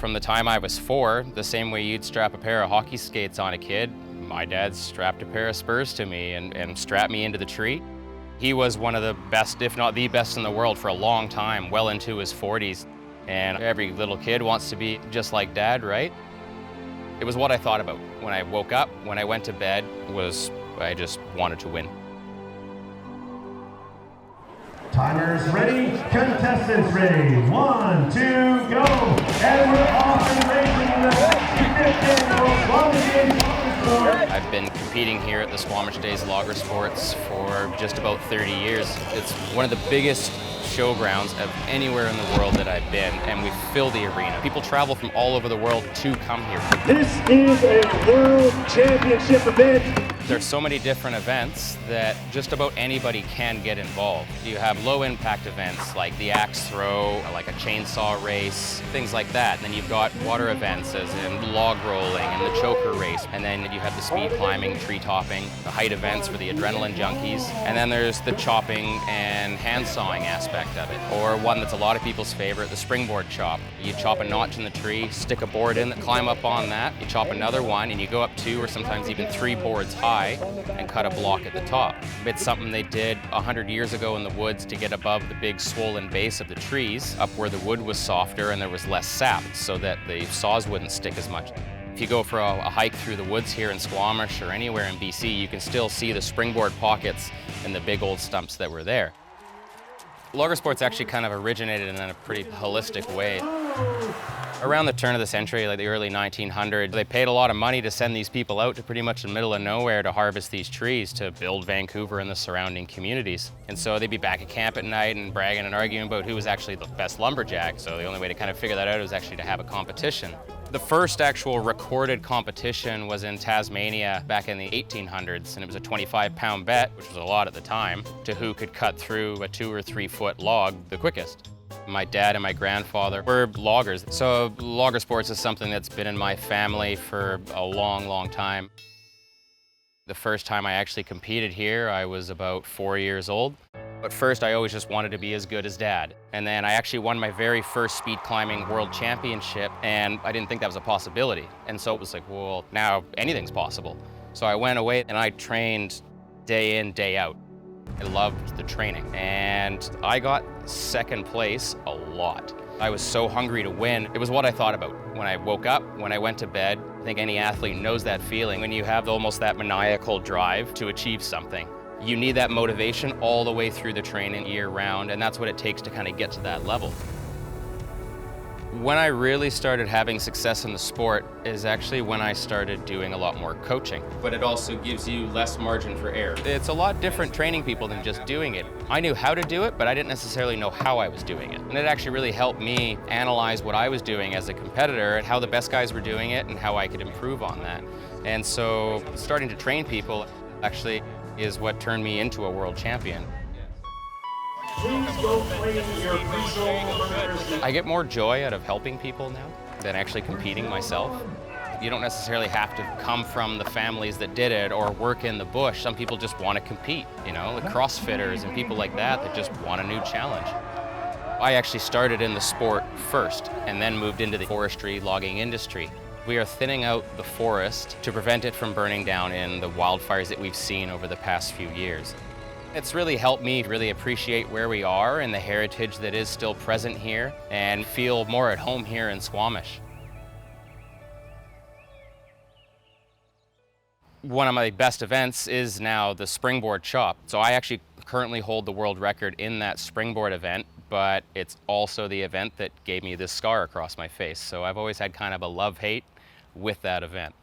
From the time I was 4, the same way you'd strap a pair of hockey skates on a kid, my dad strapped a pair of spurs to me and strapped me into the tree. He was one of the best, if not the best in the world for a long time, well into his 40s. And every little kid wants to be just like Dad, right? It was what I thought about when I woke up, when I went to bed, I just wanted to win. Timers ready, contestants ready. 1, 2, go. And we're off and racing the I've been competing here at the Squamish Days Lager Sports for just about 30 years. It's one of the biggest showgrounds of anywhere in the world that I've been, and we fill the arena. People travel from all over the world to come here. This is a World Championship event. There's so many different events that just about anybody can get involved. You have low-impact events like the axe throw, or like a chainsaw race, things like that. And then you've got water events as in log rolling and the choker race. And then you have the speed climbing, tree topping, the height events for the adrenaline junkies. And then there's the chopping and hand sawing aspect of it. Or one that's a lot of people's favorite, the springboard chop. You chop a notch in the tree, stick a board in, climb up on that, you chop another one, and you go up 2 or sometimes even 3 boards high and cut a block at the top. It's something they did 100 years ago in the woods to get above the big swollen base of the trees, up where the wood was softer and there was less sap, so that the saws wouldn't stick as much. If you go for a hike through the woods here in Squamish or anywhere in BC, you can still see the springboard pockets and the big old stumps that were there. Lager sports actually kind of originated in a pretty holistic way. Around the turn of the century, like the early 1900s, they paid a lot of money to send these people out to pretty much the middle of nowhere to harvest these trees to build Vancouver and the surrounding communities. And so they'd be back at camp at night and bragging and arguing about who was actually the best lumberjack. So the only way to kind of figure that out was actually to have a competition. The first actual recorded competition was in Tasmania back in the 1800s, and it was a 25-pound bet, which was a lot at the time, to who could cut through a 2 or 3 foot log the quickest. My dad and my grandfather were loggers, so logger sports is something that's been in my family for a long, long time. The first time I actually competed here, I was about 4 years old. But first, I always just wanted to be as good as Dad. And then I actually won my very first speed climbing world championship, and I didn't think that was a possibility. And so it was like, well, now anything's possible. So I went away and I trained day in, day out. I loved the training, and I got second place a lot. I was so hungry to win. It was what I thought about when I woke up, when I went to bed. I think any athlete knows that feeling when you have almost that maniacal drive to achieve something. You need that motivation all the way through the training year round, and that's what it takes to kind of get to that level. When I really started having success in the sport is actually when I started doing a lot more coaching. But it also gives you less margin for error. It's a lot different training people than just doing it. I knew how to do it, but I didn't necessarily know how I was doing it. And it actually really helped me analyze what I was doing as a competitor and how the best guys were doing it and how I could improve on that. And so starting to train people actually is what turned me into a world champion. Please go claim your I get more joy out of helping people now than actually competing myself. You don't necessarily have to come from the families that did it or work in the bush. Some people just want to compete, you know, like CrossFitters and people like that just want a new challenge. I actually started in the sport first and then moved into the forestry logging industry. We are thinning out the forest to prevent it from burning down in the wildfires that we've seen over the past few years. It's really helped me really appreciate where we are and the heritage that is still present here and feel more at home here in Squamish. One of my best events is now the springboard chop. So I actually currently hold the world record in that springboard event, but it's also the event that gave me this scar across my face. So I've always had kind of a love-hate with that event.